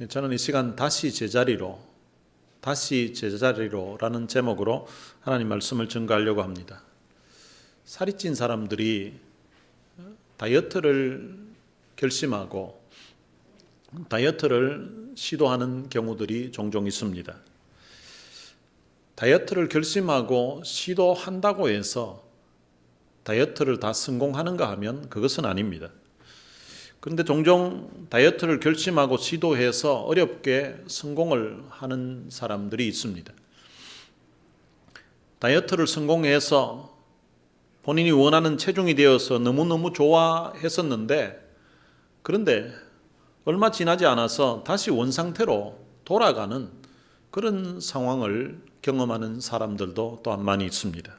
저는 이 시간 다시 제자리로라는 제목으로 하나님 말씀을 전가하려고 합니다. 살이 찐 사람들이 다이어트를 결심하고 다이어트를 시도하는 경우들이 종종 있습니다. 다이어트를 결심하고 시도한다고 해서 다이어트를 다 성공하는가 하면 그것은 아닙니다. 그런데 종종 다이어트를 결심하고 시도해서 어렵게 성공을 하는 사람들이 있습니다. 다이어트를 성공해서 본인이 원하는 체중이 되어서 너무너무 좋아했었는데, 그런데 얼마 지나지 않아서 다시 원상태로 돌아가는 그런 상황을 경험하는 사람들도 또한 많이 있습니다.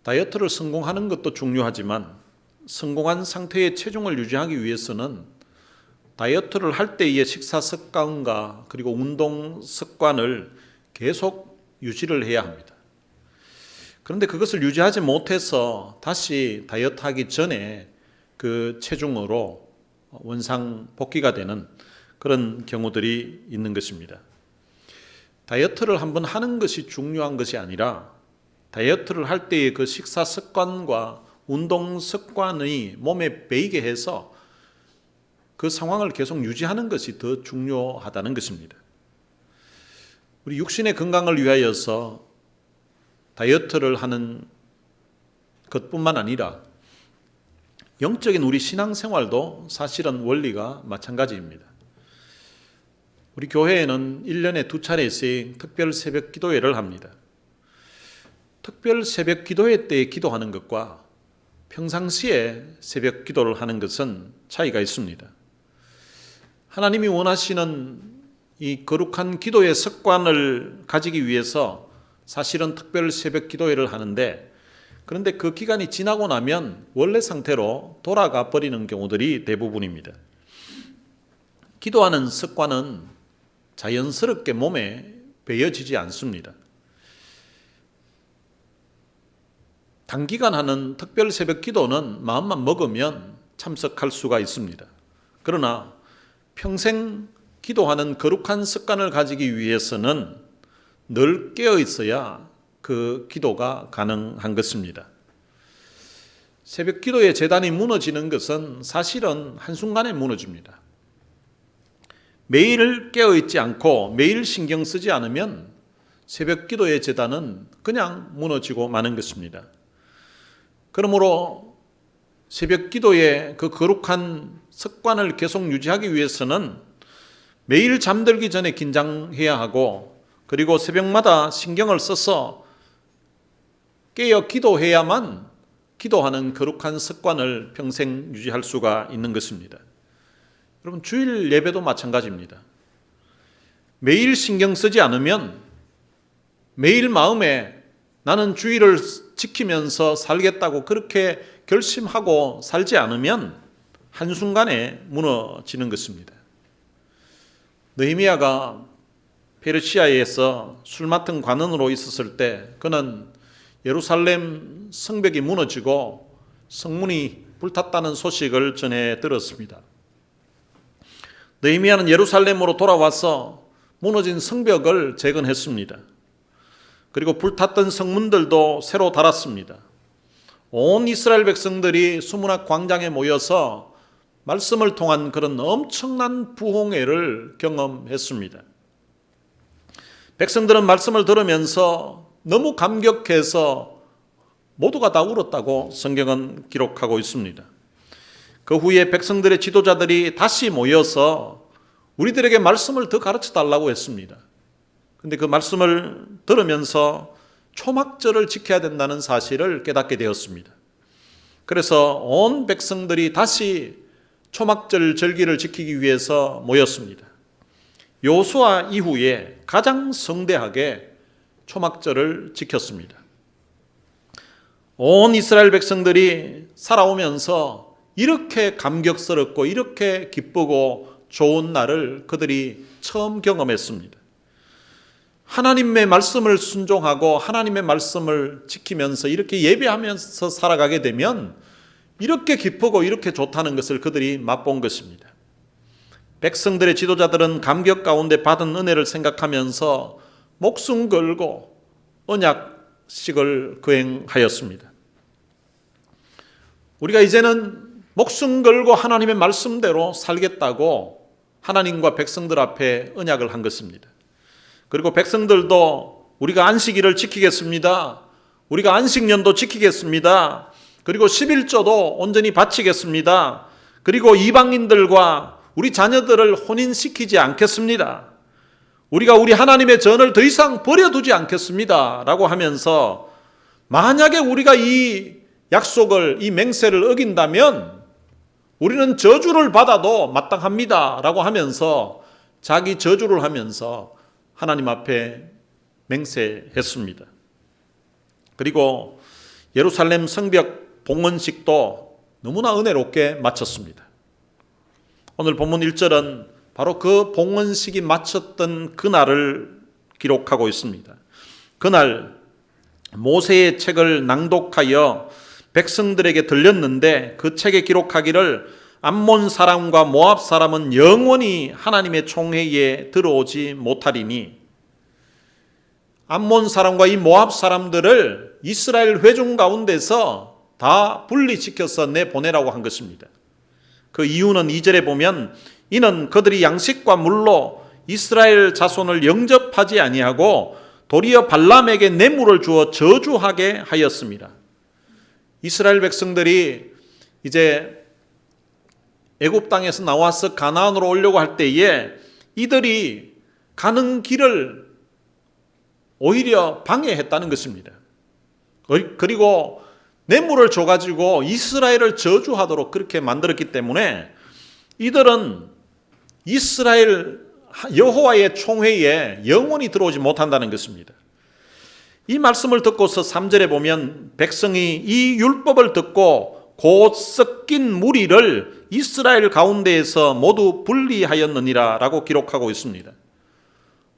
다이어트를 성공하는 것도 중요하지만 성공한 상태의 체중을 유지하기 위해서는 다이어트를 할 때의 식사 습관과 그리고 운동 습관을 계속 유지를 해야 합니다. 그런데 그것을 유지하지 못해서 다시 다이어트하기 전에 그 체중으로 원상 복귀가 되는 그런 경우들이 있는 것입니다. 다이어트를 한번 하는 것이 중요한 것이 아니라 다이어트를 할 때의 그 식사 습관과 운동 습관이 몸에 배이게 해서 그 상황을 계속 유지하는 것이 더 중요하다는 것입니다. 우리 육신의 건강을 위하여서 다이어트를 하는 것뿐만 아니라 영적인 우리 신앙생활도 사실은 원리가 마찬가지입니다. 우리 교회에는 1년에 2차례씩 특별 새벽 기도회를 합니다. 특별 새벽 기도회 때 기도하는 것과 평상시에 새벽 기도를 하는 것은 차이가 있습니다. 하나님이 원하시는 이 거룩한 기도의 습관을 가지기 위해서 사실은 특별 새벽 기도회를 하는데, 그런데 그 기간이 지나고 나면 원래 상태로 돌아가 버리는 경우들이 대부분입니다. 기도하는 습관은 자연스럽게 몸에 배어지지 않습니다. 단기간 하는 특별 새벽 기도는 마음만 먹으면 참석할 수가 있습니다. 그러나 평생 기도하는 거룩한 습관을 가지기 위해서는 늘 깨어 있어야 그 기도가 가능한 것입니다. 새벽 기도의 제단이 무너지는 것은 사실은 한순간에 무너집니다. 매일 깨어 있지 않고 매일 신경 쓰지 않으면 새벽 기도의 제단은 그냥 무너지고 마는 것입니다. 그러므로 새벽 기도의 그 거룩한 습관을 계속 유지하기 위해서는 매일 잠들기 전에 긴장해야 하고, 그리고 새벽마다 신경을 써서 깨어 기도해야만 기도하는 거룩한 습관을 평생 유지할 수가 있는 것입니다. 여러분, 주일 예배도 마찬가지입니다. 매일 신경 쓰지 않으면, 매일 마음에 나는 주일을 지키면서 살겠다고 그렇게 결심하고 살지 않으면 한순간에 무너지는 것입니다. 느헤미야가 페르시아에서 술 맡은 관원으로 있었을 때 그는 예루살렘 성벽이 무너지고 성문이 불탔다는 소식을 전해 들었습니다. 느헤미야는 예루살렘으로 돌아와서 무너진 성벽을 재건했습니다. 그리고 불탔던 성문들도 새로 달았습니다. 온 이스라엘 백성들이 수문학 광장에 모여서 말씀을 통한 그런 엄청난 부흥회를 경험했습니다. 백성들은 말씀을 들으면서 너무 감격해서 모두가 다 울었다고 성경은 기록하고 있습니다. 그 후에 백성들의 지도자들이 다시 모여서 우리들에게 말씀을 더 가르쳐 달라고 했습니다. 그런데 그 말씀을 들으면서 초막절을 지켜야 된다는 사실을 깨닫게 되었습니다. 그래서 온 백성들이 다시 초막절 절기를 지키기 위해서 모였습니다. 여호수아 이후에 가장 성대하게 초막절을 지켰습니다. 온 이스라엘 백성들이 살아오면서 이렇게 감격스럽고 이렇게 기쁘고 좋은 날을 그들이 처음 경험했습니다. 하나님의 말씀을 순종하고 하나님의 말씀을 지키면서 이렇게 예배하면서 살아가게 되면 이렇게 기쁘고 이렇게 좋다는 것을 그들이 맛본 것입니다. 백성들의 지도자들은 감격 가운데 받은 은혜를 생각하면서 목숨 걸고 언약식을 거행하였습니다. 우리가 이제는 목숨 걸고 하나님의 말씀대로 살겠다고 하나님과 백성들 앞에 언약을 한 것입니다. 그리고 백성들도 우리가 안식일을 지키겠습니다. 우리가 안식년도 지키겠습니다. 그리고 11조도 온전히 바치겠습니다. 그리고 이방인들과 우리 자녀들을 혼인시키지 않겠습니다. 우리가 우리 하나님의 전을 더 이상 버려두지 않겠습니다. 라고 하면서 만약에 우리가 이 약속을, 이 맹세를 어긴다면 우리는 저주를 받아도 마땅합니다. 라고 하면서 자기 저주를 하면서 하나님 앞에 맹세했습니다. 그리고 예루살렘 성벽 봉헌식도 너무나 은혜롭게 마쳤습니다. 오늘 본문 1절은 바로 그 봉헌식이 마쳤던 그날을 기록하고 있습니다. 그날 모세의 책을 낭독하여 백성들에게 들렸는데 그 책에 기록하기를 암몬 사람과 모압 사람은 영원히 하나님의 총회에 들어오지 못하리니, 암몬 사람과 이 모압 사람들을 이스라엘 회중 가운데서 다 분리시켜서 내보내라고 한 것입니다. 그 이유는 2절에 보면 이는 그들이 양식과 물로 이스라엘 자손을 영접하지 아니하고 도리어 발람에게 뇌물을 주어 저주하게 하였습니다. 이스라엘 백성들이 이제 애굽 땅에서 나와서 가나안으로 오려고 할 때에 이들이 가는 길을 오히려 방해했다는 것입니다. 그리고 뇌물을 줘가지고 이스라엘을 저주하도록 그렇게 만들었기 때문에 이들은 이스라엘 여호와의 총회에 영원히 들어오지 못한다는 것입니다. 이 말씀을 듣고서 3절에 보면 백성이 이 율법을 듣고 곧 섞인 무리를 이스라엘 가운데에서 모두 분리하였느니라 라고 기록하고 있습니다.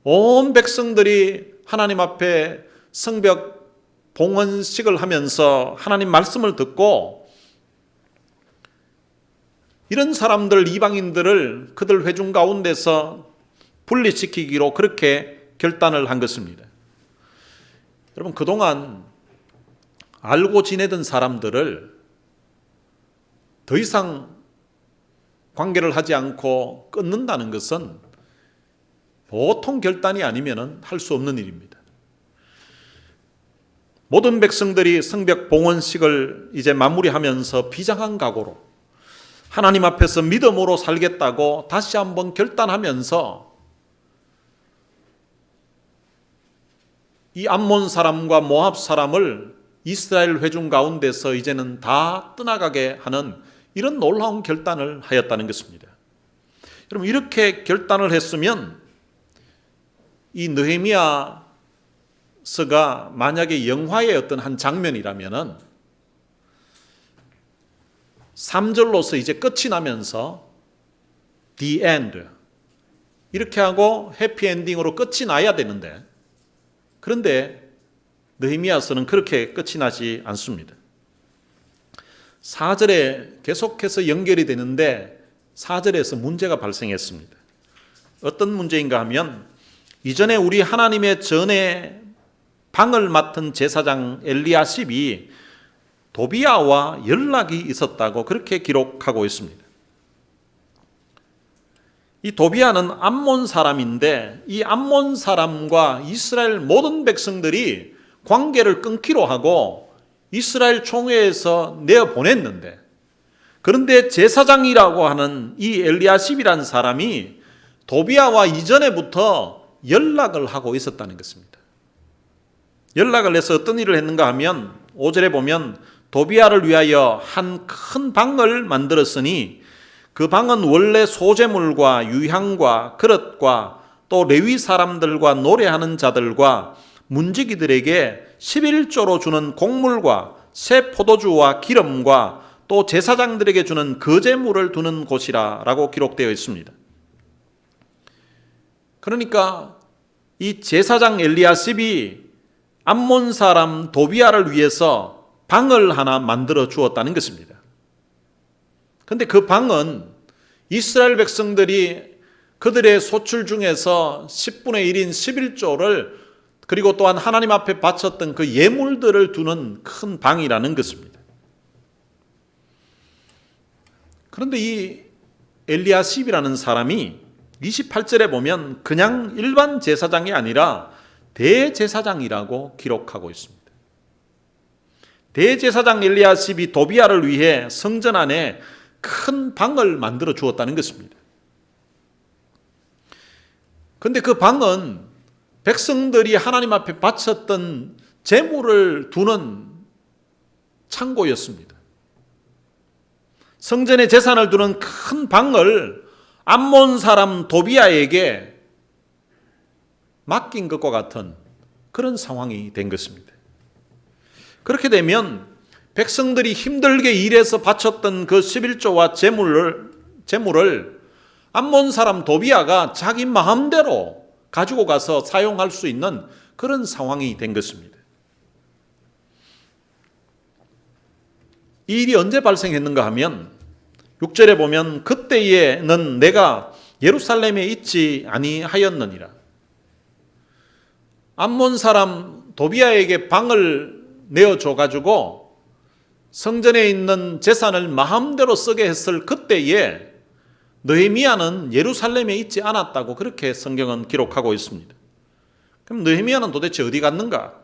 온 백성들이 하나님 앞에 성벽 봉헌식을 하면서 하나님 말씀을 듣고 이런 사람들, 이방인들을 그들 회중 가운데서 분리시키기로 그렇게 결단을 한 것입니다. 여러분, 그동안 알고 지내던 사람들을 더 이상 관계를 하지 않고 끊는다는 것은 보통 결단이 아니면 할 수 없는 일입니다. 모든 백성들이 성벽 봉헌식을 이제 마무리하면서 비장한 각오로 하나님 앞에서 믿음으로 살겠다고 다시 한번 결단하면서 이 암몬 사람과 모압 사람을 이스라엘 회중 가운데서 이제는 다 떠나가게 하는 이런 놀라운 결단을 하였다는 것입니다. 여러분, 이렇게 결단을 했으면 이 느헤미야서가 만약에 영화의 어떤 한 장면이라면은 3절로서 이제 끝이 나면서 the end 이렇게 하고 해피엔딩으로 끝이 나야 되는데, 그런데 느헤미야서는 그렇게 끝이 나지 않습니다. 4절에 계속해서 연결이 되는데 4절에서 문제가 발생했습니다. 어떤 문제인가 하면 이전에 우리 하나님의 전에 방을 맡은 제사장 엘리야십이 도비야와 연락이 있었다고 그렇게 기록하고 있습니다. 이 도비야는 암몬 사람인데 이 암몬 사람과 이스라엘 모든 백성들이 관계를 끊기로 하고 이스라엘 총회에서 내어보냈는데, 그런데 제사장이라고 하는 이 엘리야십이라는 사람이 도비야와 이전에부터 연락을 하고 있었다는 것입니다. 연락을 해서 어떤 일을 했는가 하면 5절에 보면 도비야를 위하여 한 큰 방을 만들었으니 그 방은 원래 소재물과 유향과 그릇과 또 레위 사람들과 노래하는 자들과 문지기들에게 11조로 주는 곡물과 새 포도주와 기름과 또 제사장들에게 주는 거제물을 두는 곳이라 라고 기록되어 있습니다. 그러니까 이 제사장 엘리야십이 암몬 사람 도비야를 위해서 방을 하나 만들어 주었다는 것입니다. 그런데 그 방은 이스라엘 백성들이 그들의 소출 중에서 10분의 1인 11조를 그리고 또한 하나님 앞에 바쳤던 그 예물들을 두는 큰 방이라는 것입니다. 그런데 이 엘리야십이라는 사람이 28절에 보면 그냥 일반 제사장이 아니라 대제사장이라고 기록하고 있습니다. 대제사장 엘리야십이 도비야를 위해 성전 안에 큰 방을 만들어 주었다는 것입니다. 그런데 그 방은 백성들이 하나님 앞에 바쳤던 제물을 두는 창고였습니다. 성전에 제산을 두는 큰 방을 암몬 사람 도비야에게 맡긴 것과 같은 그런 상황이 된 것입니다. 그렇게 되면 백성들이 힘들게 일해서 바쳤던 그 11조와 제물을 암몬 사람 도비야가 자기 마음대로 가지고 가서 사용할 수 있는 그런 상황이 된 것입니다. 이 일이 언제 발생했는가 하면 6절에 보면 그때에는 내가 예루살렘에 있지 아니하였느니라. 암몬 사람 도비야에게 방을 내어줘 가지고 성전에 있는 재산을 마음대로 쓰게 했을 그때에 느헤미야는 예루살렘에 있지 않았다고 그렇게 성경은 기록하고 있습니다. 그럼 느헤미야는 도대체 어디 갔는가?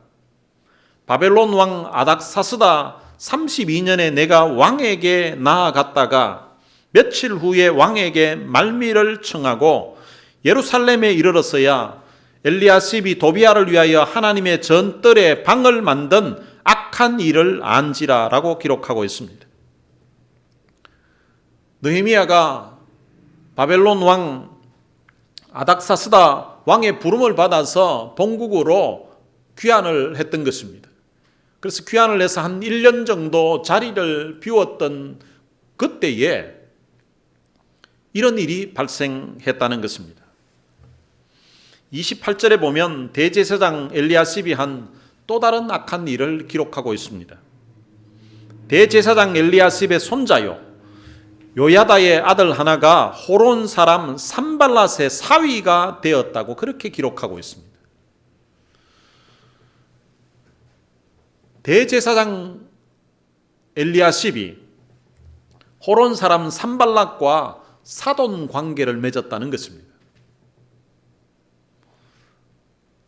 바벨론 왕 아닥사스다 32년에 내가 왕에게 나아갔다가 며칠 후에 왕에게 말미를 청하고 예루살렘에 이르렀어야 엘리야십이 도비야를 위하여 하나님의 전뜰에 방을 만든 악한 일을 안지라라고 기록하고 있습니다. 느헤미야가 바벨론 왕 아닥사스다 왕의 부름을 받아서 본국으로 귀환을 했던 것입니다. 그래서 귀환을 해서 한 1년 정도 자리를 비웠던 그때에 이런 일이 발생했다는 것입니다. 28절에 보면 대제사장 엘리야십이 한 또 다른 악한 일을 기록하고 있습니다. 대제사장 엘리야십의 손자요 요야다의 아들 하나가 호론 사람 산발랏의 사위가 되었다고 그렇게 기록하고 있습니다. 대제사장 엘리야십이 호론 사람 산발랏과 사돈 관계를 맺었다는 것입니다.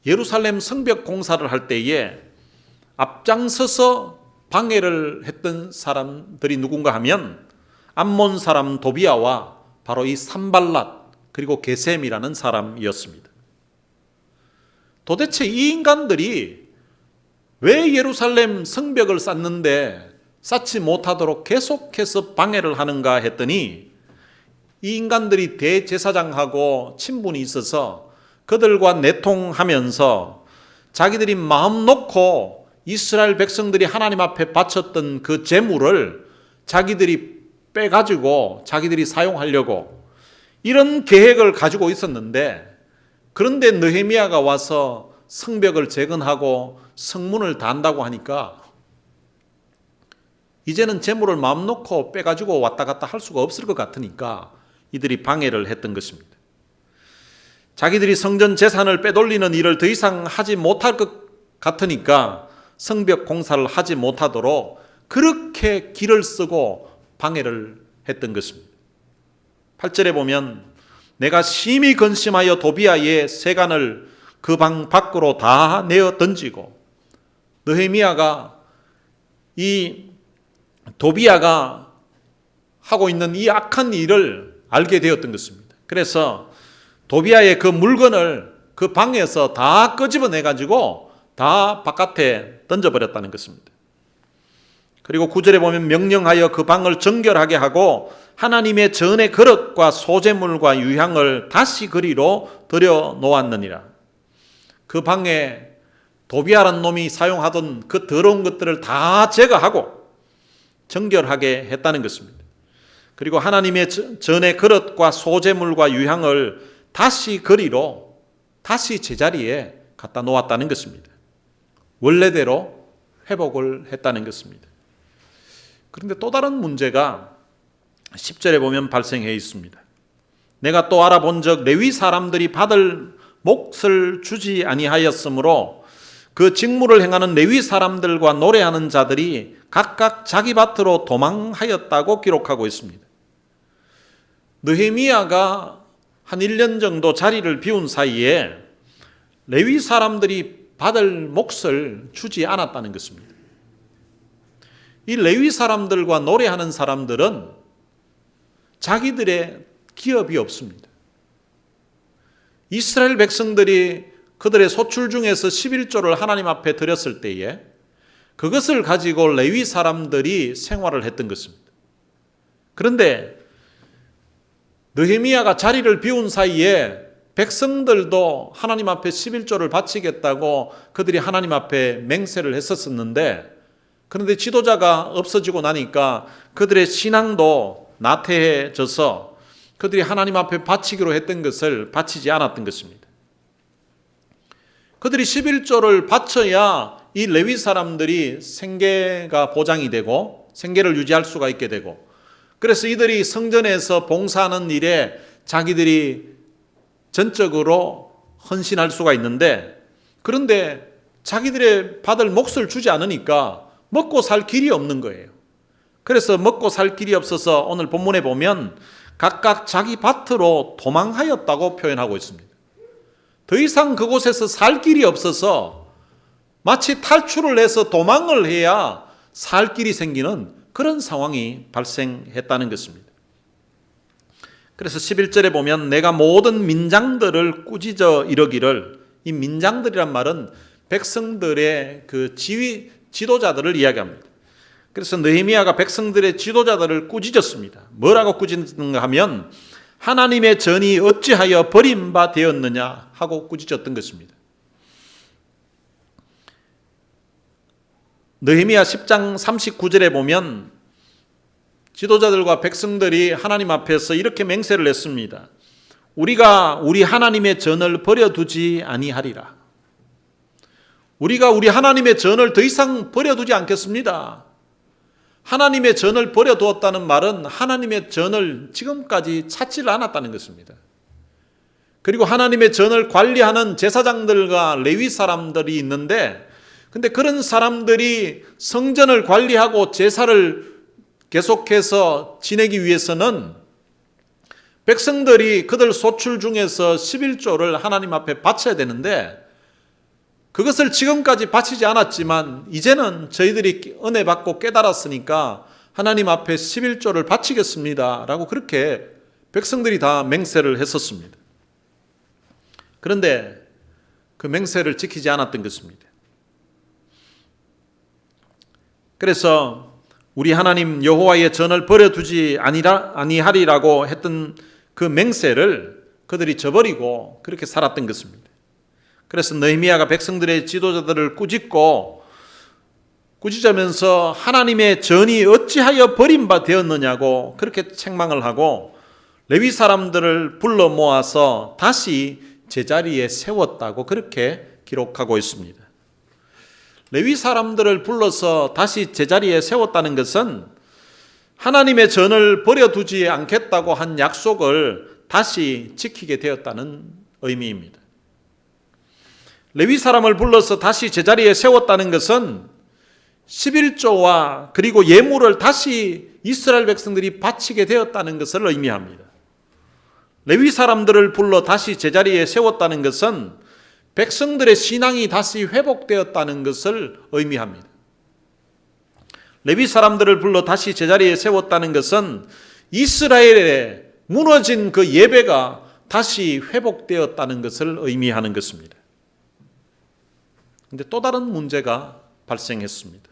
예루살렘 성벽 공사를 할 때에 앞장서서 방해를 했던 사람들이 누군가 하면 암몬 사람 도비야와 바로 이 산발랏 그리고 게셈이라는 사람이었습니다. 도대체 이 인간들이 왜 예루살렘 성벽을 쌓지 못하도록 계속해서 방해를 하는가 했더니 이 인간들이 대제사장하고 친분이 있어서 그들과 내통하면서 자기들이 마음 놓고 이스라엘 백성들이 하나님 앞에 바쳤던 그 제물을 자기들이 빼가지고 자기들이 사용하려고 이런 계획을 가지고 있었는데, 그런데 느헤미야가 와서 성벽을 재건하고 성문을 단다고 하니까 이제는 재물을 마음 놓고 빼가지고 왔다 갔다 할 수가 없을 것 같으니까 이들이 방해를 했던 것입니다. 자기들이 성전 재산을 빼돌리는 일을 더 이상 하지 못할 것 같으니까 성벽 공사를 하지 못하도록 그렇게 길을 쓰고 방해를 했던 것입니다. 8절에 보면 내가 심히 근심하여 도비야의 세간을 그 방 밖으로 다 내어 던지고, 느헤미야가 이 도비야가 하고 있는 이 악한 일을 알게 되었던 것입니다. 그래서 도비야의 그 물건을 그 방에서 다 끄집어내가지고 다 바깥에 던져버렸다는 것입니다. 그리고 9절에 보면 명령하여 그 방을 정결하게 하고 하나님의 전의 그릇과 소재물과 유향을 다시 그리로 들여 놓았느니라. 그 방에 도비야라는 놈이 사용하던 그 더러운 것들을 다 제거하고 정결하게 했다는 것입니다. 그리고 하나님의 전의 그릇과 소재물과 유향을 다시 그리로 다시 제자리에 갖다 놓았다는 것입니다. 원래대로 회복을 했다는 것입니다. 그런데 또 다른 문제가 10절에 보면 발생해 있습니다. 내가 또 알아본즉 레위 사람들이 받을 몫을 주지 아니하였으므로 그 직무를 행하는 레위 사람들과 노래하는 자들이 각각 자기 밭으로 도망하였다고 기록하고 있습니다. 느헤미야가 한 1년 정도 자리를 비운 사이에 레위 사람들이 받을 몫을 주지 않았다는 것입니다. 이 레위 사람들과 노래하는 사람들은 자기들의 기업이 없습니다. 이스라엘 백성들이 그들의 소출 중에서 11조를 하나님 앞에 드렸을 때에 그것을 가지고 레위 사람들이 생활을 했던 것입니다. 그런데 느헤미야가 자리를 비운 사이에 백성들도 하나님 앞에 11조를 바치겠다고 그들이 하나님 앞에 맹세를 했었는데, 그런데 지도자가 없어지고 나니까 그들의 신앙도 나태해져서 그들이 하나님 앞에 바치기로 했던 것을 바치지 않았던 것입니다. 그들이 11조를 바쳐야 이 레위 사람들이 생계가 보장이 되고 생계를 유지할 수가 있게 되고, 그래서 이들이 성전에서 봉사하는 일에 자기들이 전적으로 헌신할 수가 있는데, 그런데 자기들의 받을 몫을 주지 않으니까 먹고 살 길이 없는 거예요. 그래서 먹고 살 길이 없어서 오늘 본문에 보면 각각 자기 밭으로 도망하였다고 표현하고 있습니다. 더 이상 그곳에서 살 길이 없어서 마치 탈출을 해서 도망을 해야 살 길이 생기는 그런 상황이 발생했다는 것입니다. 그래서 11절에 보면 내가 모든 민장들을 꾸짖어 이르기를, 이 민장들이란 말은 백성들의 그 지도자들을 이야기합니다. 그래서 느헤미야가 백성들의 지도자들을 꾸짖었습니다. 뭐라고 꾸짖는가 하면 하나님의 전이 어찌하여 버림바 되었느냐 하고 꾸짖었던 것입니다. 느헤미야 10장 39절에 보면 지도자들과 백성들이 하나님 앞에서 이렇게 맹세를 했습니다. 우리가 우리 하나님의 전을 버려두지 아니하리라. 우리가 우리 하나님의 전을 더 이상 버려두지 않겠습니다. 하나님의 전을 버려두었다는 말은 하나님의 전을 지금까지 찾지를 않았다는 것입니다. 그리고 하나님의 전을 관리하는 제사장들과 레위 사람들이 있는데, 근데 그런 사람들이 성전을 관리하고 제사를 계속해서 지내기 위해서는 백성들이 그들 소출 중에서 11조를 하나님 앞에 바쳐야 되는데, 그것을 지금까지 바치지 않았지만 이제는 저희들이 은혜 받고 깨달았으니까 하나님 앞에 11조를 바치겠습니다 라고 그렇게 백성들이 다 맹세를 했었습니다. 그런데 그 맹세를 지키지 않았던 것입니다. 그래서 우리 하나님 여호와의 전을 버려두지 아니하리라고 했던 그 맹세를 그들이 저버리고 그렇게 살았던 것입니다. 그래서 느헤미야가 백성들의 지도자들을 꾸짖으면서 하나님의 전이 어찌하여 버림바 되었느냐고 그렇게 책망을 하고 레위 사람들을 불러 모아서 다시 제자리에 세웠다고 그렇게 기록하고 있습니다. 레위 사람들을 불러서 다시 제자리에 세웠다는 것은 하나님의 전을 버려두지 않겠다고 한 약속을 다시 지키게 되었다는 의미입니다. 레위 사람을 불러서 다시 제자리에 세웠다는 것은 11조와 그리고 예물을 다시 이스라엘 백성들이 바치게 되었다는 것을 의미합니다. 레위 사람들을 불러 다시 제자리에 세웠다는 것은 백성들의 신앙이 다시 회복되었다는 것을 의미합니다. 레위 사람들을 불러 다시 제자리에 세웠다는 것은 이스라엘의 무너진 그 예배가 다시 회복되었다는 것을 의미하는 것입니다. 그런데 또 다른 문제가 발생했습니다.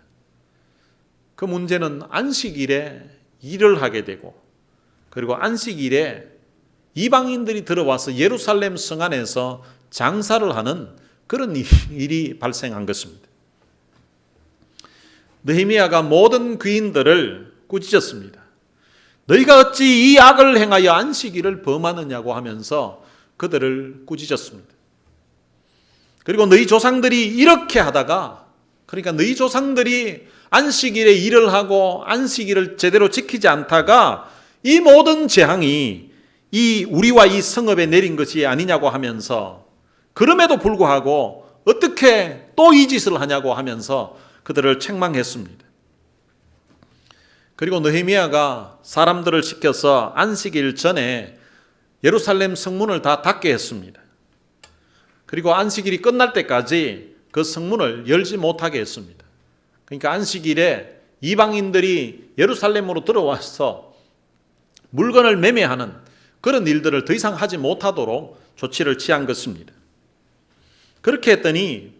그 문제는 안식일에 일을 하게 되고, 그리고 안식일에 이방인들이 들어와서 예루살렘 성 안에서 장사를 하는 그런 일이 발생한 것입니다. 느헤미야가 모든 귀인들을 꾸짖었습니다. 너희가 어찌 이 악을 행하여 안식일을 범하느냐고 하면서 그들을 꾸짖었습니다. 그리고 너희 조상들이 이렇게 하다가, 그러니까 너희 조상들이 안식일에 일을 하고 안식일을 제대로 지키지 않다가 이 모든 재앙이 우리와 이 성읍에 내린 것이 아니냐고 하면서, 그럼에도 불구하고 어떻게 또 이 짓을 하냐고 하면서 그들을 책망했습니다. 그리고 느헤미야가 사람들을 시켜서 안식일 전에 예루살렘 성문을 다 닫게 했습니다. 그리고 안식일이 끝날 때까지 그 성문을 열지 못하게 했습니다. 그러니까 안식일에 이방인들이 예루살렘으로 들어와서 물건을 매매하는 그런 일들을 더 이상 하지 못하도록 조치를 취한 것입니다. 그렇게 했더니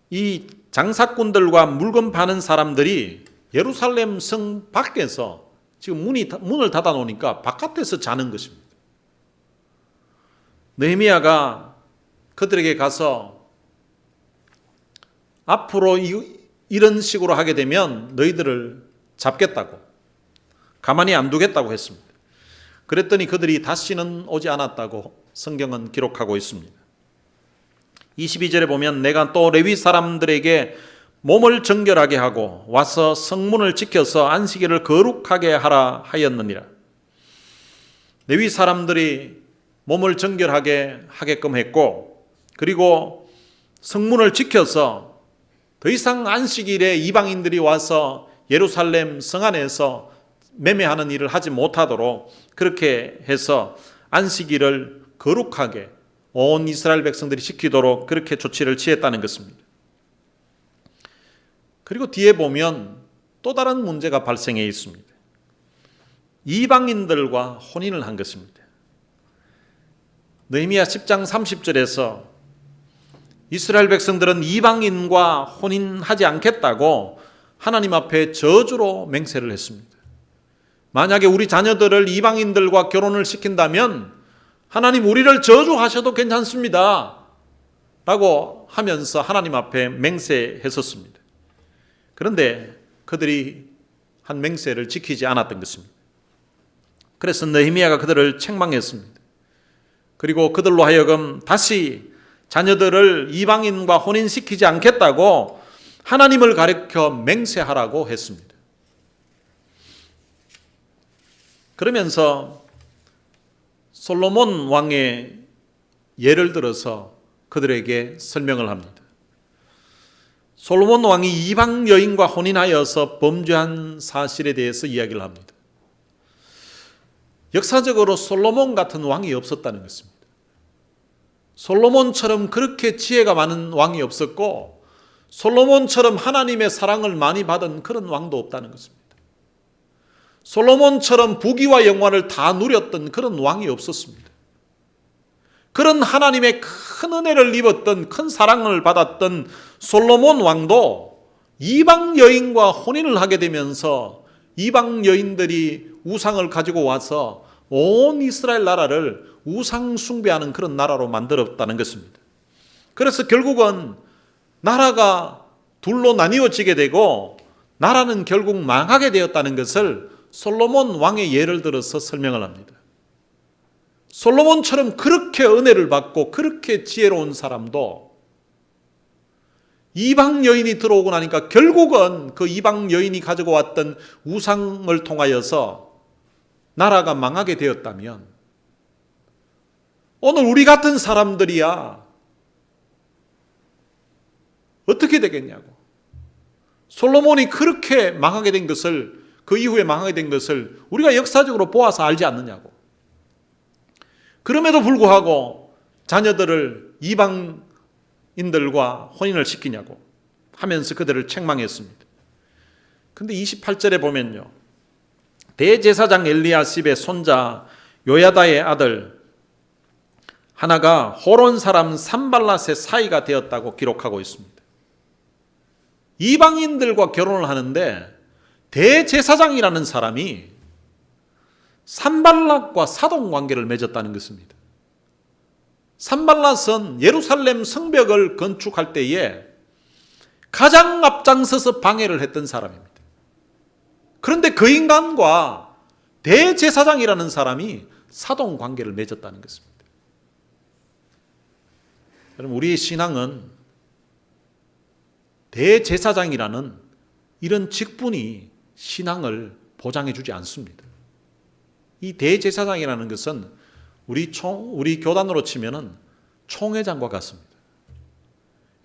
이 장사꾼들과 물건 파는 사람들이 예루살렘 성 밖에서 지금 문을 닫아 놓으니까 바깥에서 자는 것입니다. 느헤미야가 그들에게 가서 앞으로 이런 식으로 하게 되면 너희들을 잡겠다고, 가만히 안 두겠다고 했습니다. 그랬더니 그들이 다시는 오지 않았다고 성경은 기록하고 있습니다. 22절에 보면 내가 또 레위 사람들에게 몸을 정결하게 하고 와서 성문을 지켜서 안식일을 거룩하게 하라 하였느니라. 레위 사람들이 몸을 정결하게 하게끔 했고, 그리고 성문을 지켜서 더 이상 안식일에 이방인들이 와서 예루살렘 성 안에서 매매하는 일을 하지 못하도록 그렇게 해서 안식일을 거룩하게 온 이스라엘 백성들이 지키도록 그렇게 조치를 취했다는 것입니다. 그리고 뒤에 보면 또 다른 문제가 발생해 있습니다. 이방인들과 혼인을 한 것입니다. 느헤미야 10장 30절에서 이스라엘 백성들은 이방인과 혼인하지 않겠다고 하나님 앞에 저주로 맹세를 했습니다. 만약에 우리 자녀들을 이방인들과 결혼을 시킨다면 하나님 우리를 저주하셔도 괜찮습니다 라고 하면서 하나님 앞에 맹세했었습니다. 그런데 그들이 한 맹세를 지키지 않았던 것입니다. 그래서 느헤미야가 그들을 책망했습니다. 그리고 그들로 하여금 다시 자녀들을 이방인과 혼인시키지 않겠다고 하나님을 가리켜 맹세하라고 했습니다. 그러면서 솔로몬 왕의 예를 들어서 그들에게 설명을 합니다. 솔로몬 왕이 이방 여인과 혼인하여서 범죄한 사실에 대해서 이야기를 합니다. 역사적으로 솔로몬 같은 왕이 없었다는 것입니다. 솔로몬처럼 그렇게 지혜가 많은 왕이 없었고, 솔로몬처럼 하나님의 사랑을 많이 받은 그런 왕도 없다는 것입니다. 솔로몬처럼 부귀와 영화를 다 누렸던 그런 왕이 없었습니다. 그런 하나님의 큰 은혜를 입었던, 큰 사랑을 받았던 솔로몬 왕도 이방 여인과 혼인을 하게 되면서 이방 여인들이 우상을 가지고 와서 온 이스라엘 나라를 우상 숭배하는 그런 나라로 만들었다는 것입니다. 그래서 결국은 나라가 둘로 나뉘어지게 되고 나라는 결국 망하게 되었다는 것을 솔로몬 왕의 예를 들어서 설명을 합니다. 솔로몬처럼 그렇게 은혜를 받고 그렇게 지혜로운 사람도 이방 여인이 들어오고 나니까 결국은 그 이방 여인이 가지고 왔던 우상을 통하여서 나라가 망하게 되었다면, 오늘 우리 같은 사람들이야 어떻게 되겠냐고. 솔로몬이 그렇게 망하게 된 것을, 그 이후에 망하게 된 것을 우리가 역사적으로 보아서 알지 않느냐고. 그럼에도 불구하고 자녀들을 이방인들과 혼인을 시키냐고 하면서 그들을 책망했습니다. 그런데 28절에 보면요, 대제사장 엘리야십의 손자 요야다의 아들 하나가 호론 사람 산발랏의 사이가 되었다고 기록하고 있습니다. 이방인들과 결혼을 하는데 대제사장이라는 사람이 산발랏과 사돈 관계를 맺었다는 것입니다. 산발랏은 예루살렘 성벽을 건축할 때에 가장 앞장서서 방해를 했던 사람입니다. 그런데 그 인간과 대제사장이라는 사람이 사돈 관계를 맺었다는 것입니다. 여러분, 우리의 신앙은 대제사장이라는 이런 직분이 신앙을 보장해 주지 않습니다. 이 대제사장이라는 것은 우리 교단으로 치면은 총회장과 같습니다.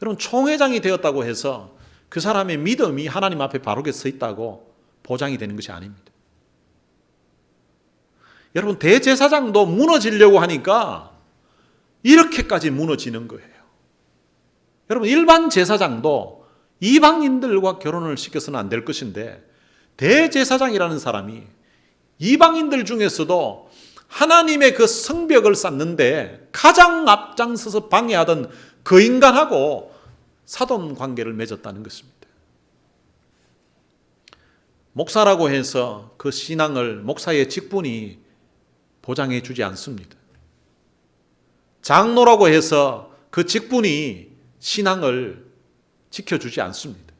여러분, 총회장이 되었다고 해서 그 사람의 믿음이 하나님 앞에 바르게 서 있다고 보장이 되는 것이 아닙니다. 여러분, 대제사장도 무너지려고 하니까 이렇게까지 무너지는 거예요. 여러분, 일반 제사장도 이방인들과 결혼을 시켜서는 안 될 것인데, 대제사장이라는 사람이 이방인들 중에서도 하나님의 그 성벽을 쌓는데 가장 앞장서서 방해하던 그 인간하고 사돈 관계를 맺었다는 것입니다. 목사라고 해서 그 신앙을 목사의 직분이 보장해 주지 않습니다. 장로라고 해서 그 직분이 신앙을 지켜주지 않습니다.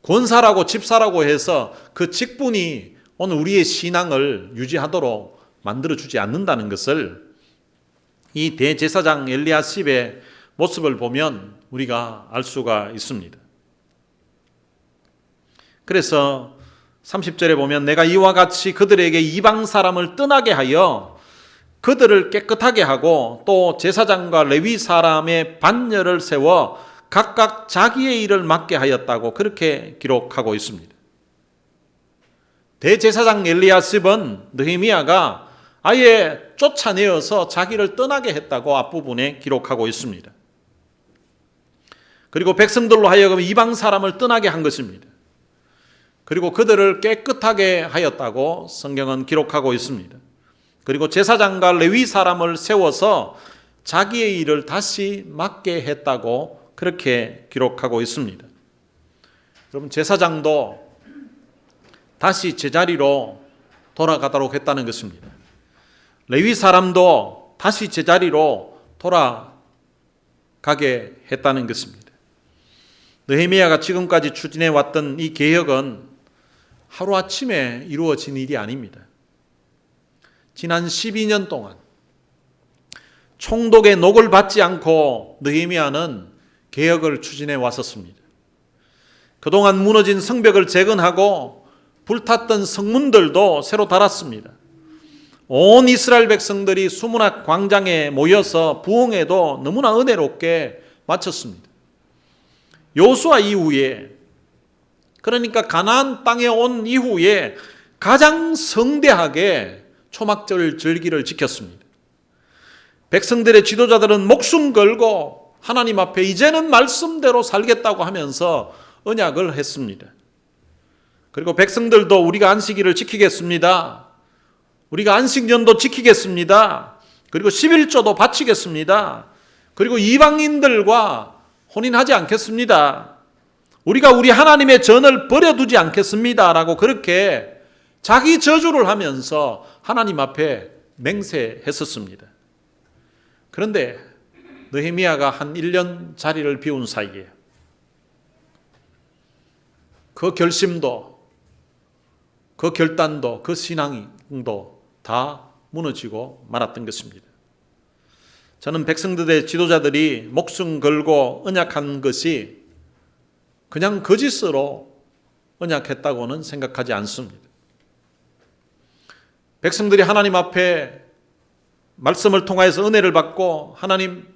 권사라고 집사라고 해서 그 직분이 오늘 우리의 신앙을 유지하도록 만들어주지 않는다는 것을 이 대제사장 엘리야십의 모습을 보면 우리가 알 수가 있습니다. 그래서 30절에 보면 내가 이와 같이 그들에게 이방 사람을 떠나게 하여 그들을 깨끗하게 하고 또 제사장과 레위 사람의 반열을 세워 각각 자기의 일을 맡게 하였다고 그렇게 기록하고 있습니다. 대제사장 엘리야십은 느헤미야가 아예 쫓아내어서 자기를 떠나게 했다고 앞부분에 기록하고 있습니다. 그리고 백성들로 하여금 이방 사람을 떠나게 한 것입니다. 그리고 그들을 깨끗하게 하였다고 성경은 기록하고 있습니다. 그리고 제사장과 레위 사람을 세워서 자기의 일을 다시 맡게 했다고 그렇게 기록하고 있습니다. 여러분, 제사장도 다시 제자리로 돌아가도록 했다는 것입니다. 레위 사람도 다시 제자리로 돌아가게 했다는 것입니다. 느헤미야가 지금까지 추진해 왔던 이 개혁은 하루아침에 이루어진 일이 아닙니다. 지난 12년 동안 총독의 녹을 받지 않고 느헤미야는 개혁을 추진해 왔었습니다. 그동안 무너진 성벽을 재건하고 불탔던 성문들도 새로 달았습니다. 온 이스라엘 백성들이 수문학 광장에 모여서 부흥회도 너무나 은혜롭게 마쳤습니다. 여호수아 이후에, 그러니까 가나안 땅에 온 이후에 가장 성대하게 초막절 절기를 지켰습니다. 백성들의 지도자들은 목숨 걸고 하나님 앞에 이제는 말씀대로 살겠다고 하면서 언약을 했습니다. 그리고 백성들도 우리가 안식일을 지키겠습니다. 우리가 안식년도 지키겠습니다. 그리고 11조도 바치겠습니다. 그리고 이방인들과 혼인하지 않겠습니다. 우리가 우리 하나님의 전을 버려두지 않겠습니다. 라고 그렇게 자기 저주를 하면서 하나님 앞에 맹세했었습니다. 그런데 느헤미야가 한 1년 자리를 비운 사이에 그 결심도, 그 결단도, 그 신앙도 다 무너지고 말았던 것입니다. 저는 백성들의 지도자들이 목숨 걸고 언약한 것이 그냥 거짓으로 언약했다고는 생각하지 않습니다. 백성들이 하나님 앞에 말씀을 통하여서 은혜를 받고 하나님,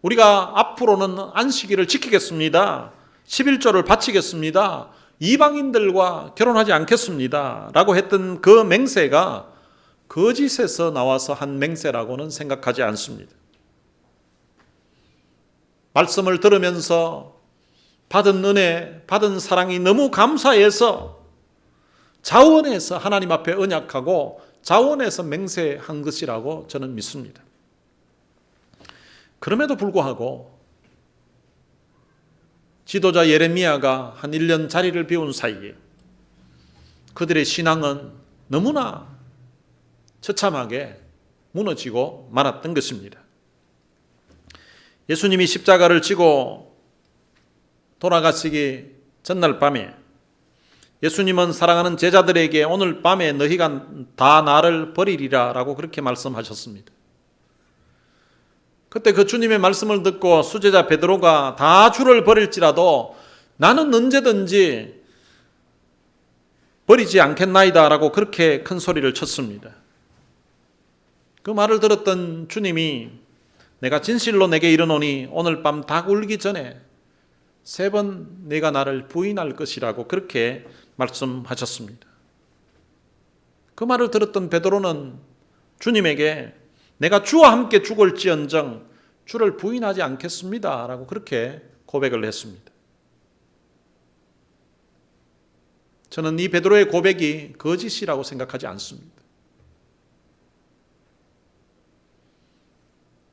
우리가 앞으로는 안식일을 지키겠습니다. 11조를 바치겠습니다. 이방인들과 결혼하지 않겠습니다. 라고 했던 그 맹세가 거짓에서 나와서 한 맹세라고는 생각하지 않습니다. 말씀을 들으면서 받은 은혜, 받은 사랑이 너무 감사해서 자원해서 하나님 앞에 언약하고 자원해서 맹세한 것이라고 저는 믿습니다. 그럼에도 불구하고 지도자 예레미야가 한 1년 자리를 비운 사이에 그들의 신앙은 너무나 처참하게 무너지고 말았던 것입니다. 예수님이 십자가를 지고 돌아가시기 전날 밤에 예수님은 사랑하는 제자들에게 오늘 밤에 너희가 다 나를 버리리라 라고 그렇게 말씀하셨습니다. 그때 그 주님의 말씀을 듣고 수제자 베드로가 다 주를 버릴지라도 나는 언제든지 버리지 않겠나이다 라고 그렇게 큰 소리를 쳤습니다. 그 말을 들었던 주님이 내가 진실로 내게 이르노니 오늘 밤 닭 울기 전에 3번 네가 나를 부인할 것이라고 그렇게 말씀하셨습니다. 그 말을 들었던 베드로는 주님에게 내가 주와 함께 죽을지언정 주를 부인하지 않겠습니다 라고 그렇게 고백을 했습니다. 저는 이 베드로의 고백이 거짓이라고 생각하지 않습니다.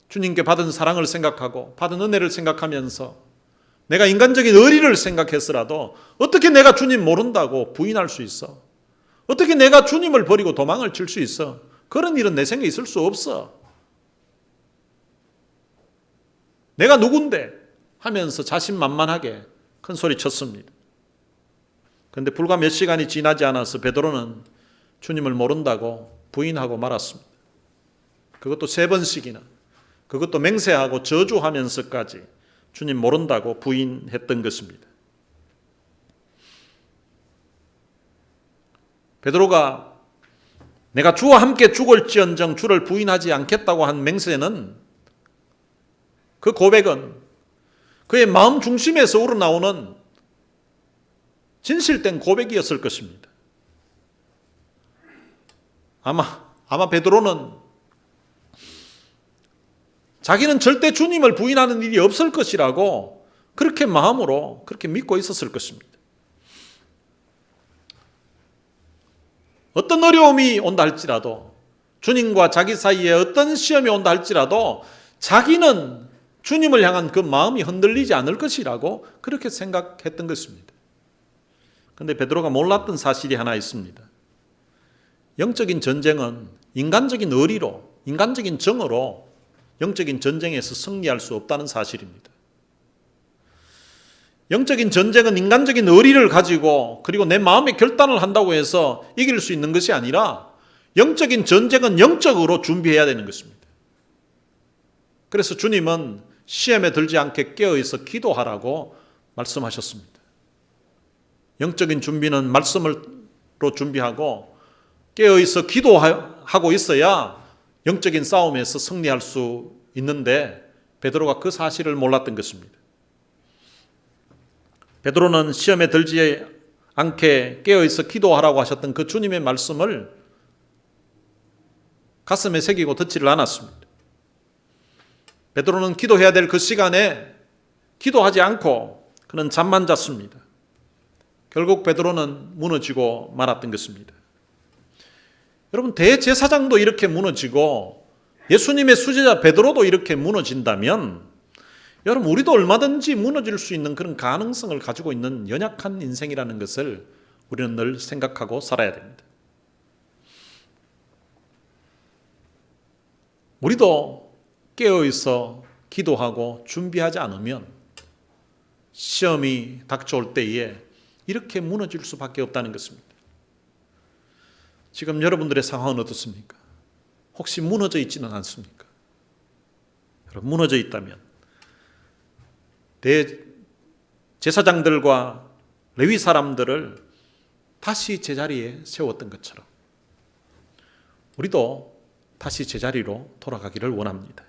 주님께 받은 사랑을 생각하고 받은 은혜를 생각하면서 내가 인간적인 의리를 생각했으라도 어떻게 내가 주님 모른다고 부인할 수 있어? 어떻게 내가 주님을 버리고 도망을 칠 수 있어? 그런 일은 내 생에 있을 수 없어. 내가 누군데? 하면서 자신만만하게 큰 소리 쳤습니다. 그런데 불과 몇 시간이 지나지 않아서 베드로는 주님을 모른다고 부인하고 말았습니다. 그것도 3번씩이나, 그것도 맹세하고 저주하면서까지 주님 모른다고 부인했던 것입니다. 베드로가 내가 주와 함께 죽을지언정 주를 부인하지 않겠다고 한 맹세는, 그 고백은 그의 마음 중심에서 우러나오는 진실된 고백이었을 것입니다. 아마 베드로는 자기는 절대 주님을 부인하는 일이 없을 것이라고 그렇게 마음으로 그렇게 믿고 있었을 것입니다. 어떤 어려움이 온다 할지라도, 주님과 자기 사이에 어떤 시험이 온다 할지라도 자기는 주님을 향한 그 마음이 흔들리지 않을 것이라고 그렇게 생각했던 것입니다. 그런데 베드로가 몰랐던 사실이 하나 있습니다. 영적인 전쟁은 인간적인 의리로, 인간적인 정으로 영적인 전쟁에서 승리할 수 없다는 사실입니다. 영적인 전쟁은 인간적인 의리를 가지고 그리고 내 마음의 결단을 한다고 해서 이길 수 있는 것이 아니라 영적인 전쟁은 영적으로 준비해야 되는 것입니다. 그래서 주님은 시험에 들지 않게 깨어있어 기도하라고 말씀하셨습니다. 영적인 준비는 말씀으로 준비하고 깨어있어 기도하고 있어야 영적인 싸움에서 승리할 수 있는데 베드로가 그 사실을 몰랐던 것입니다. 베드로는 시험에 들지 않게 깨어있어 기도하라고 하셨던 그 주님의 말씀을 가슴에 새기고 듣지를 않았습니다. 베드로는 기도해야 될 그 시간에 기도하지 않고 그는 잠만 잤습니다. 결국 베드로는 무너지고 말았던 것입니다. 여러분, 대제사장도 이렇게 무너지고 예수님의 수제자 베드로도 이렇게 무너진다면 여러분, 우리도 얼마든지 무너질 수 있는 그런 가능성을 가지고 있는 연약한 인생이라는 것을 우리는 늘 생각하고 살아야 됩니다. 우리도 깨어있어 기도하고 준비하지 않으면 시험이 닥쳐올 때에 이렇게 무너질 수밖에 없다는 것입니다. 지금 여러분들의 상황은 어떻습니까? 혹시 무너져 있지는 않습니까? 여러분, 무너져 있다면 대제사장들과 레위 사람들을 다시 제자리에 세웠던 것처럼 우리도 다시 제자리로 돌아가기를 원합니다.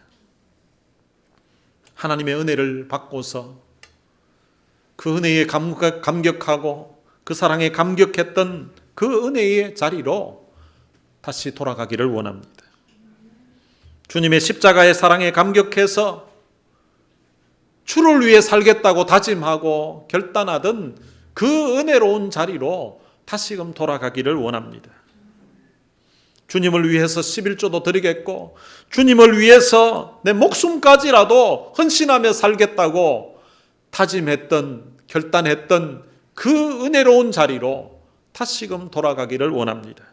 하나님의 은혜를 받고서 그 은혜에 감격하고 그 사랑에 감격했던 그 은혜의 자리로 다시 돌아가기를 원합니다. 주님의 십자가의 사랑에 감격해서 주를 위해 살겠다고 다짐하고 결단하던 그 은혜로운 자리로 다시금 돌아가기를 원합니다. 주님을 위해서 11조도 드리겠고 주님을 위해서 내 목숨까지라도 헌신하며 살겠다고 다짐했던, 결단했던 그 은혜로운 자리로 다시금 돌아가기를 원합니다.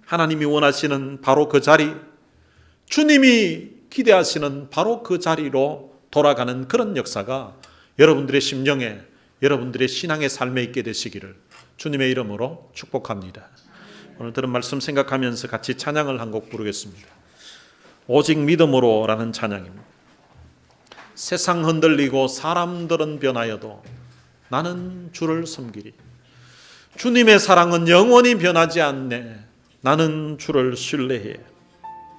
하나님이 원하시는 바로 그 자리, 주님이 기대하시는 바로 그 자리로 돌아가는 그런 역사가 여러분들의 심령에, 여러분들의 신앙의 삶에 있게 되시기를 주님의 이름으로 축복합니다. 오늘 들은 말씀 생각하면서 같이 찬양을 한 곡 부르겠습니다. 오직 믿음으로 라는 찬양입니다. 세상 흔들리고 사람들은 변하여도 나는 주를 섬기리. 주님의 사랑은 영원히 변하지 않네. 나는 주를 신뢰해.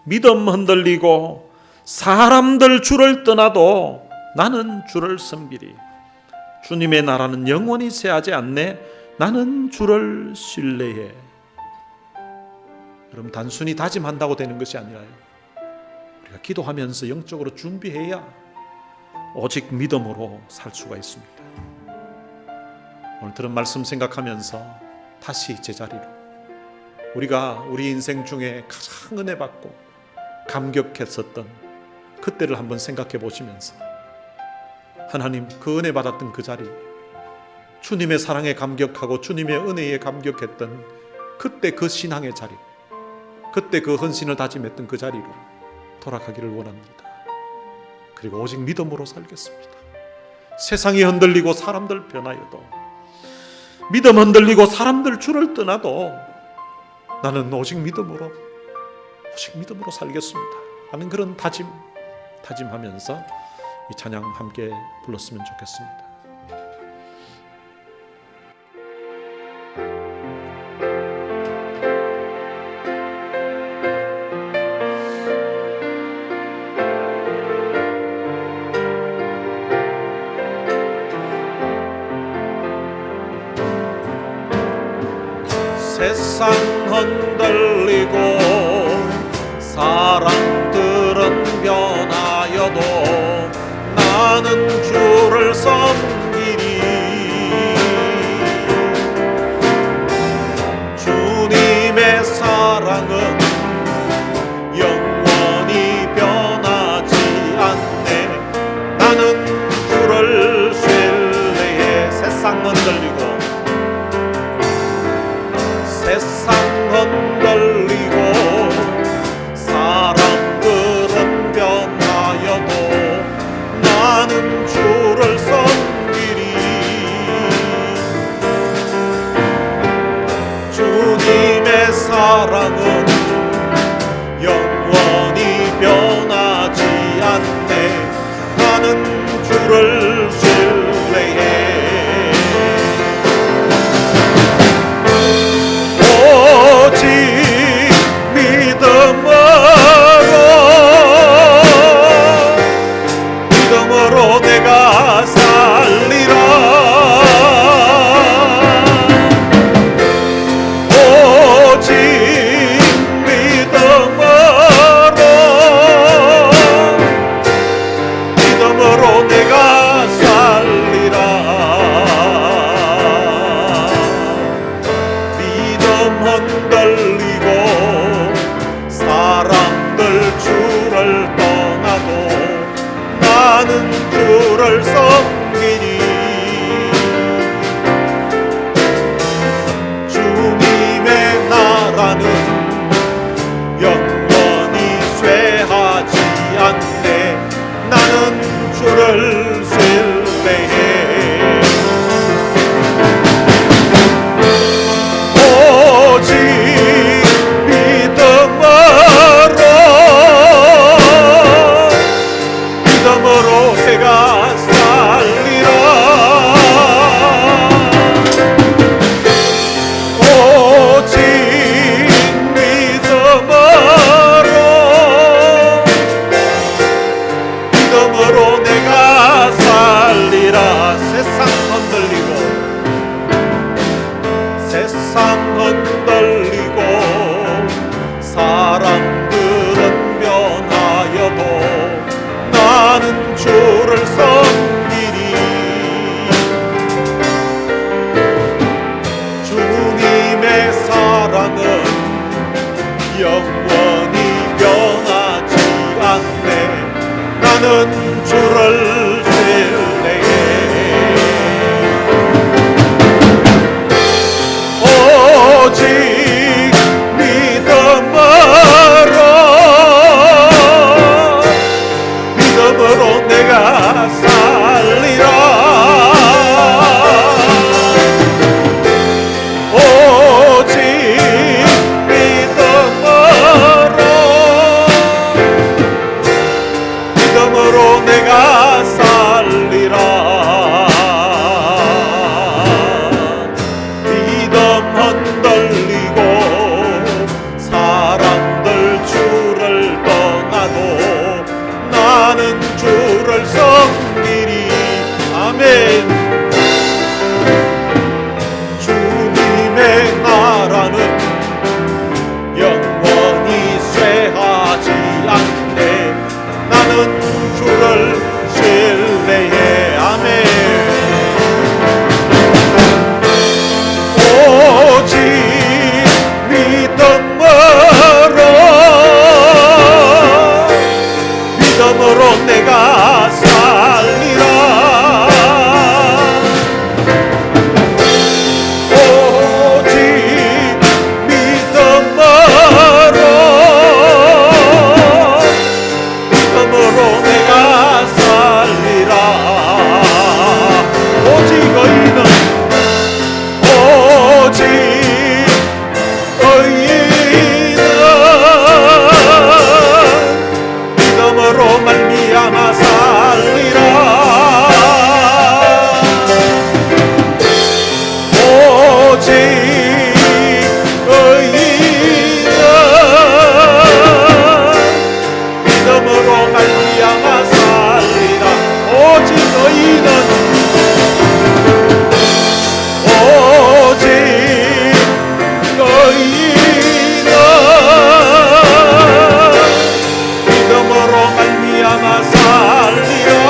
믿음 흔들리고 사람들 주를 떠나도 나는 주를 섬기리. 주님의 나라는 영원히 쇠하지 않네. 나는 주를 신뢰해. 여러분, 단순히 다짐한다고 되는 것이 아니라요, 우리가 기도하면서 영적으로 준비해야 오직 믿음으로 살 수가 있습니다. 오늘 들은 말씀 생각하면서 다시 제자리로, 우리가 우리 인생 중에 가장 은혜 받고 감격했었던 그때를 한번 생각해 보시면서, 하나님, 그 은혜 받았던 그 자리, 주님의 사랑에 감격하고 주님의 은혜에 감격했던 그때 그 신앙의 자리, 그때 그 헌신을 다짐했던 그 자리로 돌아가기를 원합니다. 그리고 오직 믿음으로 살겠습니다. 세상이 흔들리고 사람들 변하여도, 믿음 흔들리고 사람들 주를 떠나도 나는 오직 믿음으로 살겠습니다 하는 그런 다짐하면서 이 찬양 함께 불렀으면 좋겠습니다. 세상 흔들리고 사람들은 변하여도 나는 주를 섬기리. 주님의 사랑은 영원히 변하지 않네. 나는 주를 신뢰해. 세상 흔들리고 사람들은 변하여도 나는 주를 섬기리. 주님의 사랑은 영원히 변하지 않네. 나는 주를 신뢰해. 믿음으로 내가 살리라. 오직 믿음으로 내가 살리라. 믿음 흔들리고 사람들 주를 떠나도 나는 주를 섬기니. 주님의 나라는 영원히 쇠하지 않네. 나는 주를 신뢰해. 오직 믿음으로 내가 살리라. 오직 믿음으로 내가 살리라. 세상 흔들리고 사람들은 변하여도 나는 주를 섬기리. 주님의 사랑은 영원히 변하지 않네. 나는 주를 신뢰해. 오직 믿음으로 내가 살리라. 오직 믿음으로 내가 믿음으로 내가 살리라. 오직 믿음으로 내가 살리라. 오직 의인은 믿음으로 말미암아 살리라. 오직 의인은 믿음으로 말미암아 살리라. 오직 의인은 믿음으로 말미암아 살리라.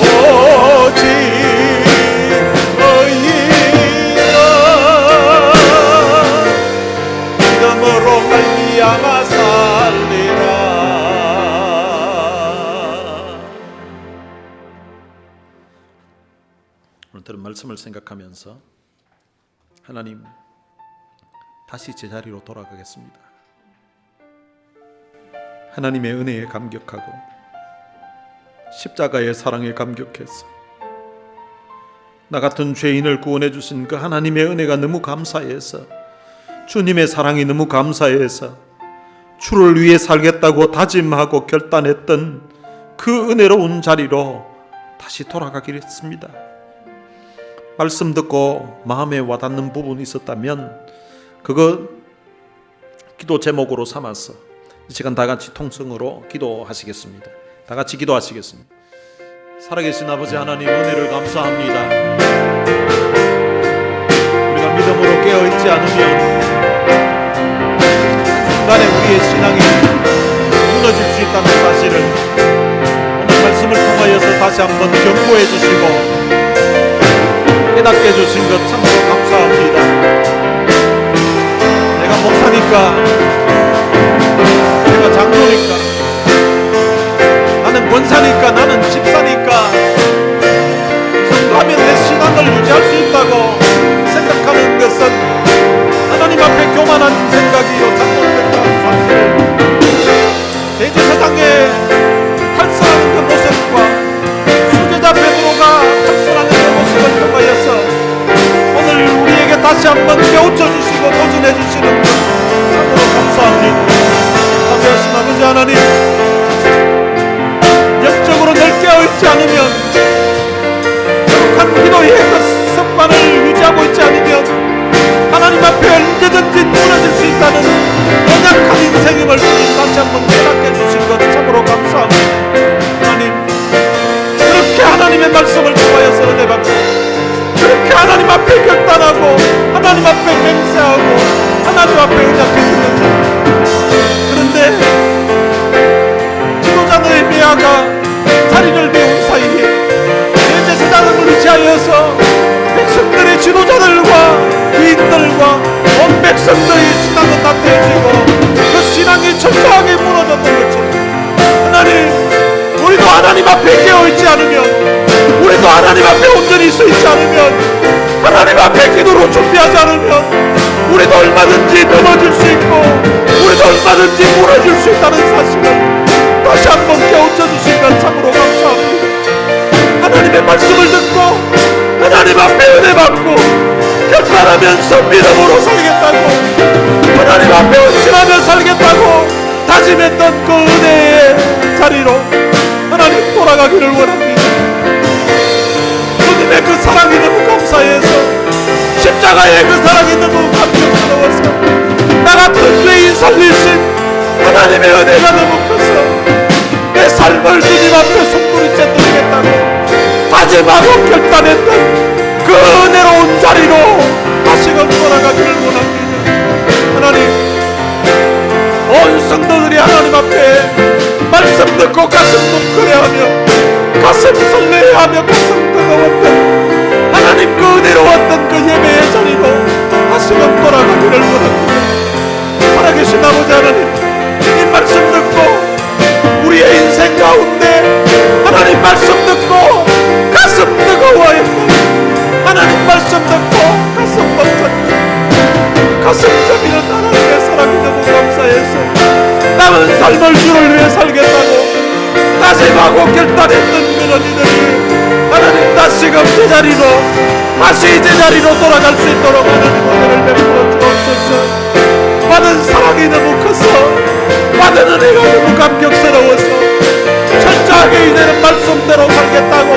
오직 의인은 믿음으로 말미암아 살리라. 오늘들은 말씀을 생각하면서 하나님, 다시 제자리로 돌아가겠습니다. 하나님의 은혜에 감격하고 십자가의 사랑에 감격해서 나 같은 죄인을 구원해 주신 그 하나님의 은혜가 너무 감사해서, 주님의 사랑이 너무 감사해서 주를 위해 살겠다고 다짐하고 결단했던 그 은혜로운 자리로 다시 돌아가기로 했습니다. 말씀 듣고 마음에 와닿는 부분이 있었다면 그거 기도 제목으로 삼아서 이 시간 다 같이 통성으로 기도하시겠습니다. 다 같이 기도하시겠습니다. 살아계신 아버지 하나님, 은혜를 감사합니다. 우리가 믿음으로 깨어있지 않으면 중간에 우리의 신앙이 무너질 수 있다는 사실을 오늘 말씀을 통하여서 다시 한번 경고해 주시고 깨닫게 해주신 것 참으로 감사합니다. 내가 목사니까, 내가 장로니까, 나는 권사니까, 나는 집사니까 이 정도 하면 내 신앙을 유지할 수 있다고 생각하는 것은 하나님 앞에 교만한 생각이요 잘못됐다는 사실을 대제사장의 탈선하는 그 모습과 수제자 베드로가 탈선하는 그 모습을 통하여서 오늘 우리에게 다시 한번 깨우쳐 주시고 도전해 주시는 것 참으로 감사합니다. 자비하신 아버지 하나님, 영적으로 늘 깨어있지 않으면, 거룩한 기도의 그 습관을 유지하고 있지 않으면 하나님 앞에 언제든지 무너질 수 있다는 연약한 인생임을 다시 한번 깨닫게 해주신 것 참으로 감사합니다. 하나님, 그렇게 하나님의 말씀을 통하여서 은혜 받고, 그렇게 하나님 앞에 결단하고, 하나님 앞에 맹세하고, 하나님 앞에 의탁해 있는 자. 그런데 지도자들의 미아가 자리를 비운 사이에 대제사장을 의지하여서 백성들의 지도자들과 귀인들과 온 백성들의 신앙은 나태해지고 그 신앙이 철저하게 무너졌던 것처럼, 하나님, 우리도 하나님 앞에 깨어있지 않으면, 우리도 하나님 앞에 온전히 서 있지 않으면, 하나님 앞에 기도로 준비하지 않으면 우리도 얼마든지 넘어질 수 있고 우리도 얼마든지 무너질 수 있다는 사실을 다시 한번 깨우쳐 주신 것 참으로 감사합니다. 하나님의 말씀을 듣고 하나님 앞에 은혜 받고 결단하면서 믿음으로 살겠다고, 하나님 앞에 헌신하며 살겠다고 다짐했던 그 은혜의 자리로 하나님 돌아가기를 원합니다. 주님의 그 사랑이 너무 감사해서, 십자가의 그 사랑이 너무 감격스러워서, 나 같은 죄인 살리신 하나님의 은혜가 너무 커서 내 삶을 주님 앞에 손부리째 드리겠다고 다짐하고 결단했던 그 은혜로운 자리로 다시금 돌아가기를 원합니다. 하나님, 온 성도들이 하나님 앞에 말씀 듣고 가슴 뭉클해하며 가슴 설레하며 가슴 뜨거웠던 하나님 그 은혜로웠던 그 예배의 자리로 다시금 돌아가기를 원합니다. 살아계신 아버지 하나님, 우리의 인생 가운데 하나님 말씀 듣고 가슴 뜨거워했던, 하나님 말씀 듣고 가슴 벅찼던, 가슴 저리는 하나님의 사랑이 너무 감사해서 남은 삶을 주를 위해 살겠다고 다짐하고 결단했던 그런 이들이 하나님 다시금 제자리로, 다시 제자리로 돌아갈 수 있도록 하나님 은혜를 베풀어 주옵소서. 받은 사랑이 너무 커서, 받은 은혜가 너무 감격스러워서 철저하게 이제는 말씀대로 살겠다고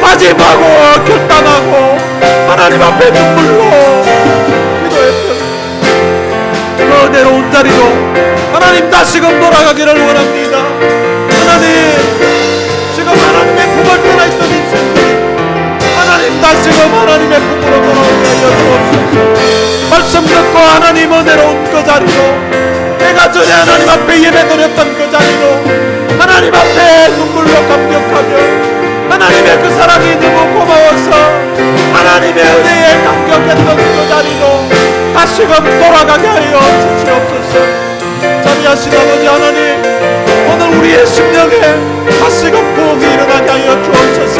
다짐하고 결단하고 하나님 앞에 눈물로 기도했던 그 은혜로운 자리로 하나님 다시금 돌아가기를 원합니다. 하나님, 지금 하나님의 품을 떠나 있던 인생들이 하나님 다시금 하나님의 품으로 돌아오게 하여 주옵소서. 말씀 듣고 하나님 은혜로운 그 자리로, 내가 전에 하나님 앞에 예배드렸던 그 자리로 하나님 앞에 눈물로 감격하며 하나님의 그 사랑이 너무 고마워서 하나님의 은혜에 감격했던 그 자리로 다시금 돌아가게 하여 주시옵소서. 자비하신 아버지 하나님, 오늘 우리의 심령에 다시금 부흥이 일어나게 하여 주옵소서.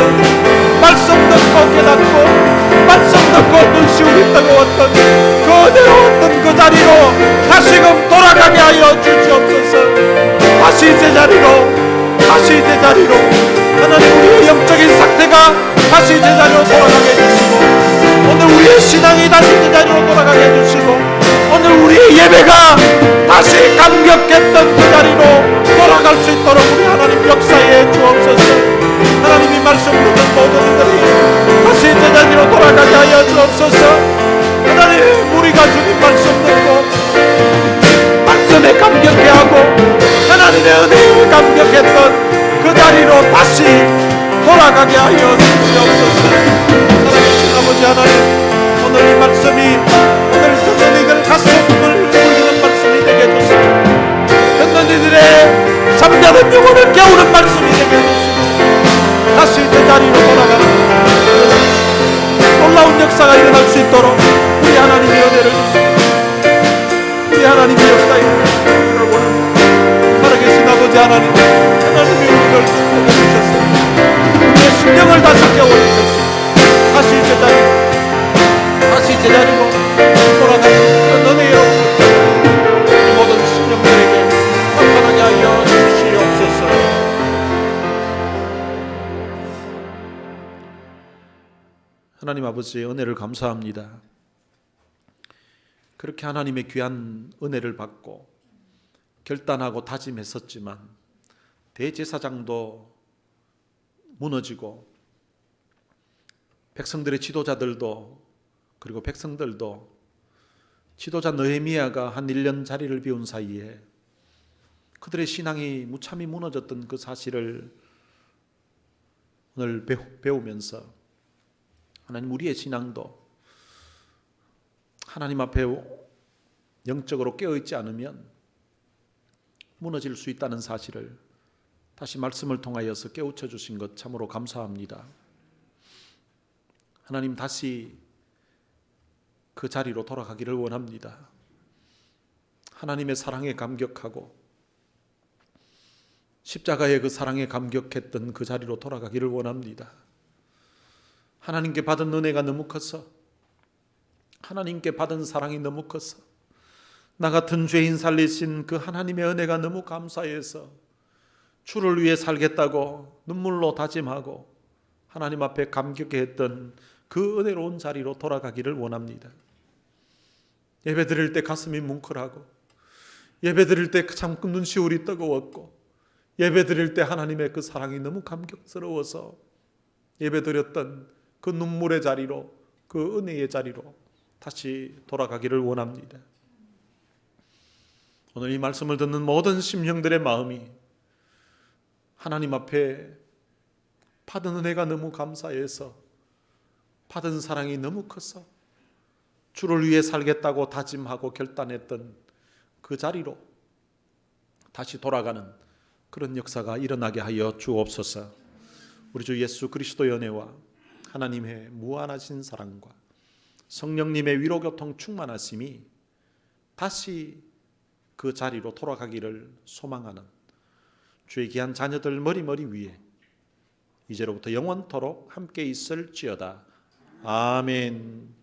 말씀 듣고 깨닫고 말씀 듣고 눈시울이 뜨거웠던 그 어려웠던 그 자리로 다시금 돌아가게 하여 주시옵소서. 다시 제자리로, 다시 제자리로, 하나님 우리의 영적인 상태가 다시 제자리로 돌아가게 해주시고, 오늘 우리의 신앙이 다시 제자리로 돌아가게 해주시고, 오늘 우리의 예배가 다시 감격했던 그 자리로 돌아갈 수 있도록 우리 하나님 역사해 주옵소서. 하나님이 말씀 듣는 모든 이들이 다시 제자리로 돌아가게 하여 주옵소서. 하나님, 우리가 주님 말씀 듣고 말씀에 감격해하고 하나님의 은혜에 감격했던 그 자리로 다시 돌아가게 하여 주옵소서. 사랑하신 아버지 하나님, 오늘 이 말씀이 오늘 듣는 이들 가슴을 울리는 말씀이 되게 해주시고, 듣는 이들의 잠자는 영혼을 깨우는 말씀이 되게 해주시고, 다시 제자리로 돌아가는 놀라운 역사가 일어날 수 있도록 우리 하나님의 은혜를 주시고, 우리 하나님의 역사에 일어나기를 원합니다. 살아계신 아버지 하나님, 하나님의 우리를 축복해 주셨습니다. 우리의 심령을 다시 깨워주셨습니다. 다시 제자리로 돌아가는 그런 은혜로 이 모든 심령들에게 나타나게 하여 주시옵소서. 하나님 아버지의 은혜를 감사합니다. 그렇게 하나님의 귀한 은혜를 받고 결단하고 다짐했었지만 대제사장도 무너지고 백성들의 지도자들도, 그리고 백성들도 지도자 느헤미야가 한 1년 자리를 비운 사이에 그들의 신앙이 무참히 무너졌던 그 사실을 오늘 배우면서 하나님, 우리의 신앙도 하나님 앞에 영적으로 깨어있지 않으면 무너질 수 있다는 사실을 다시 말씀을 통하여서 깨우쳐 주신 것 참으로 감사합니다. 하나님, 다시 그 자리로 돌아가기를 원합니다. 하나님의 사랑에 감격하고 십자가의 그 사랑에 감격했던 그 자리로 돌아가기를 원합니다. 하나님께 받은 은혜가 너무 커서, 하나님께 받은 사랑이 너무 커서, 나 같은 죄인 살리신 그 하나님의 은혜가 너무 감사해서 주를 위해 살겠다고 눈물로 다짐하고 하나님 앞에 감격해 했던 그 은혜로운 자리로 돌아가기를 원합니다. 예배 드릴 때 가슴이 뭉클하고, 예배 드릴 때 참 눈시울이 뜨거웠고, 예배 드릴 때 하나님의 그 사랑이 너무 감격스러워서 예배 드렸던 그 눈물의 자리로, 그 은혜의 자리로 다시 돌아가기를 원합니다. 오늘 이 말씀을 듣는 모든 심령들의 마음이 하나님 앞에 받은 은혜가 너무 감사해서, 받은 사랑이 너무 커서 주를 위해 살겠다고 다짐하고 결단했던 그 자리로 다시 돌아가는 그런 역사가 일어나게 하여 주옵소서. 우리 주 예수 그리스도의 은혜와 하나님의 무한하신 사랑과 성령님의 위로교통 충만하심이 다시 그 자리로 돌아가기를 소망하는 주의 귀한 자녀들 머리 위에 이제로부터 영원토록 함께 있을지어다. 아멘.